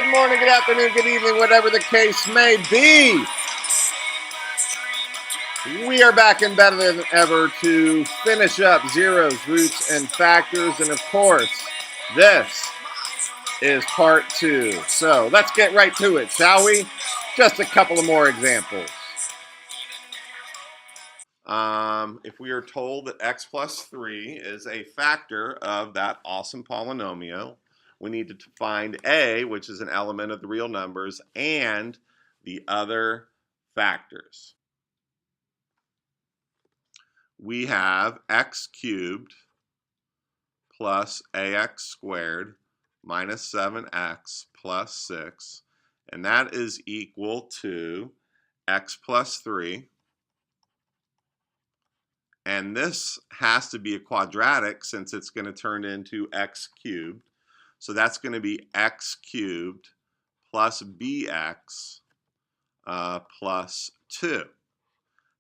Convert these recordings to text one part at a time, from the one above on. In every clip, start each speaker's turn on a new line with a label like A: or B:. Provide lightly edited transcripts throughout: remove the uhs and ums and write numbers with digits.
A: good morning, good afternoon, good evening, whatever the case may be. We are back and better than ever to finish up zeros, roots, and factors. And of course, this is part 2. So let's get right to it, shall we? Just a couple of more examples. If we are told that x plus 3 is a factor of that awesome polynomial, we need to find a, which is an element of the real numbers, and the other factors. We have x cubed plus ax squared minus 7x plus 6, and that is equal to x plus 3. And this has to be a quadratic since it's going to turn into x cubed. So that's going to be x cubed plus bx plus 2.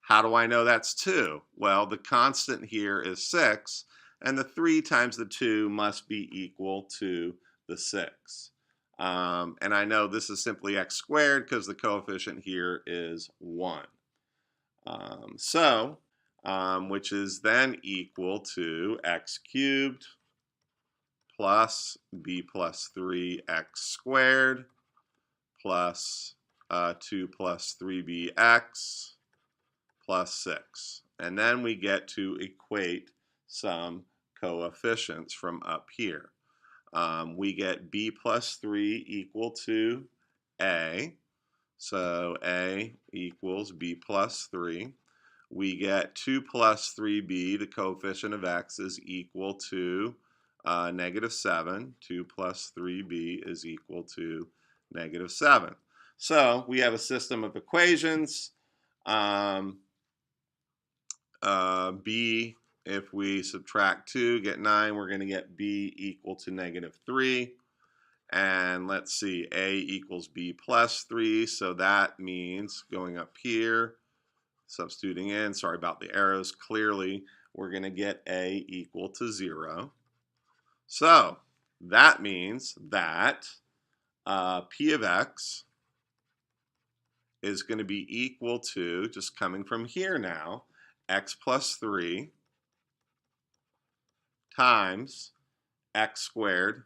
A: How do I know that's 2? Well, the constant here is 6, and the 3 times the 2 must be equal to the 6. And I know this is simply x squared because the coefficient here is 1. Which is then equal to x cubed plus b plus 3x squared plus 2 plus 3bx plus 6. And then we get to equate some coefficients from up here. We get b plus 3 equal to a. So a equals b plus 3. We get 2 plus 3b, the coefficient of x, is equal to negative 7. 2 plus 3b is equal to negative 7. So we have a system of equations. B, if we subtract 2, get 9, we're going to get b equal to negative 3. And let's see, a equals b plus 3, so that means going up here, substituting in, sorry about the arrows, clearly we're going to get a equal to 0. So that means that p of x is going to be equal to, just coming from here now, x plus 3 times x squared.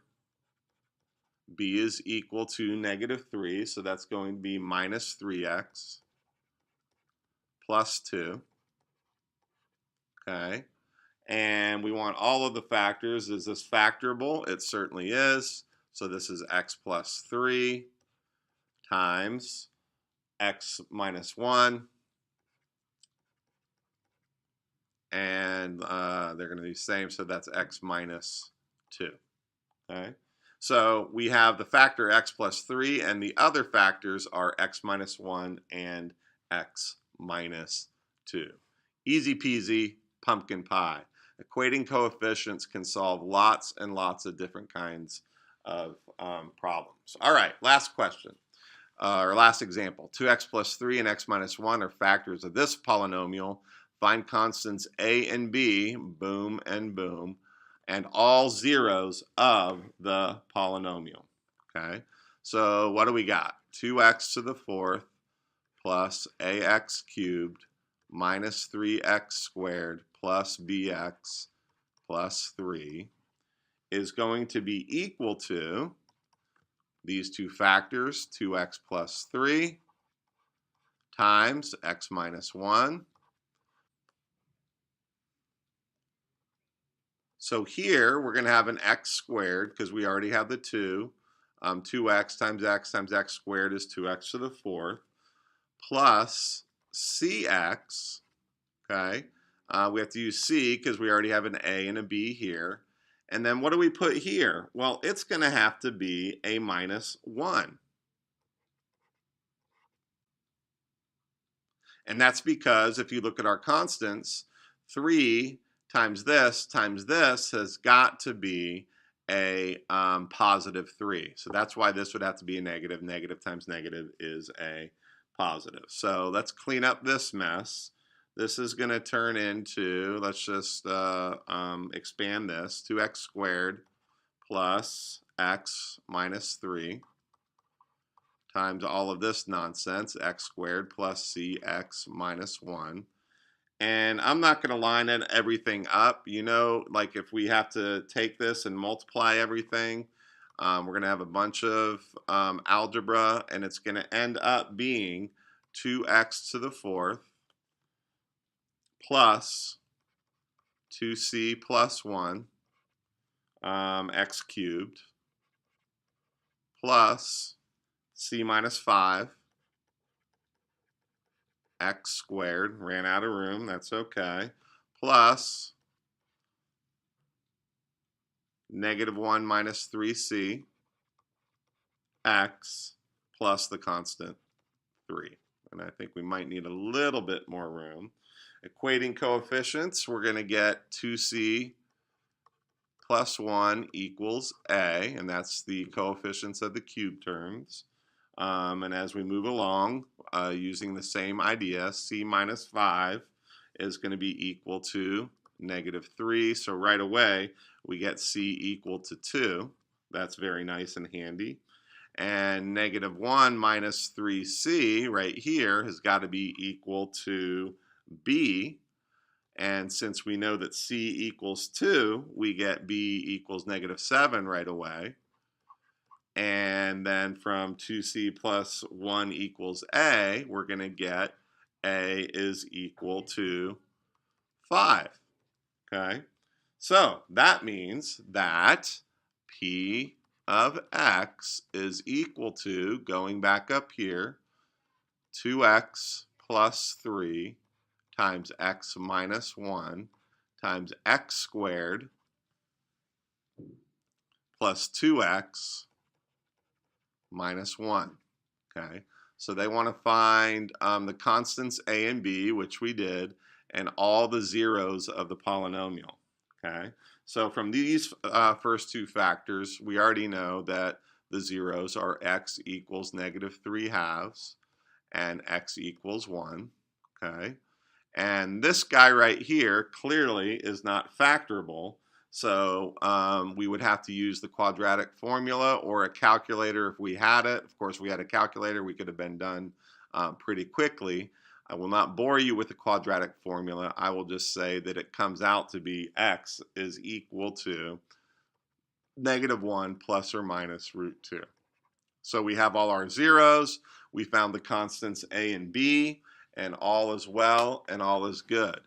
A: B is equal to negative 3, so that's going to be minus 3x plus 2. Okay. And we want all of the factors. Is this factorable? It certainly is. So this is x plus 3 times x minus 1. And they're going to be the same, so that's x minus 2. Okay. So we have the factor x plus 3, and the other factors are x minus 1 and x minus 2. Easy peasy, pumpkin pie. Equating coefficients can solve lots and lots of different kinds of problems. All right, last question, or last example. 2x plus 3 and x minus 1 are factors of this polynomial. Find constants a and b, boom and boom, and all zeros of the polynomial. Okay, so what do we got? 2x to the 4th plus ax cubed minus 3x squared plus bx plus 3 is going to be equal to these two factors, 2x plus 3 times x minus 1. So here we're going to have an x squared because we already have the 2. 2x times x squared is 2x to the 4th plus cx. Okay, we have to use c because we already have an a and a b here. And then what do we put here? Well, it's going to have to be a minus 1. And that's because if you look at our constants, 3 times this has got to be a positive 3. So that's why this would have to be a negative. Negative times negative is a positive. So let's clean up this mess. This is going to turn into, let's just expand this, 2x squared plus x minus 3 times all of this nonsense, x squared plus cx minus 1. And I'm not going to line everything up. You know, like if we have to take this and multiply everything, we're going to have a bunch of algebra, and it's going to end up being 2x to the fourth plus 2c plus 1 x cubed plus c minus 5 x squared, ran out of room, that's okay, plus -1 minus 3c x plus the constant 3. And I think we might need a little bit more room. Equating coefficients, we're going to get 2c plus 1 equals a, and that's the coefficients of the cube terms. And as we move along, using the same idea, c minus 5 is going to be equal to -3. So right away, we get c equal to 2. That's very nice and handy. And -1 minus 3c right here has got to be equal to b. And since we know that c equals 2, we get b equals -7 right away. And then from 2c plus 1 equals a, we're going to get a is equal to 5. Okay? So that means that p of x is equal to, going back up here, 2x plus 3 times x minus 1 times x squared plus 2x minus 1. Okay, so they want to find the constants a and b, which we did, and all the zeros of the polynomial. Okay, so from these first two factors, we already know that the zeros are x equals -3/2 and x equals 1. Okay, and this guy right here clearly is not factorable. So we would have to use the quadratic formula or a calculator if we had it. Of course, if we had a calculator, we could have been done pretty quickly. I will not bore you with the quadratic formula. I will just say that it comes out to be x is equal to -1 plus or minus √2. So we have all our zeros. We found the constants a and b, and all is well and all is good.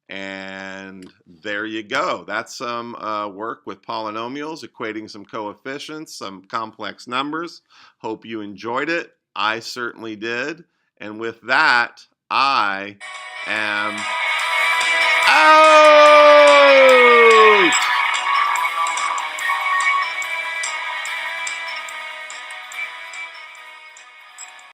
A: And there you go. That's some work with polynomials, equating some coefficients, some complex numbers. Hope you enjoyed it. I certainly did. And with that, I am out.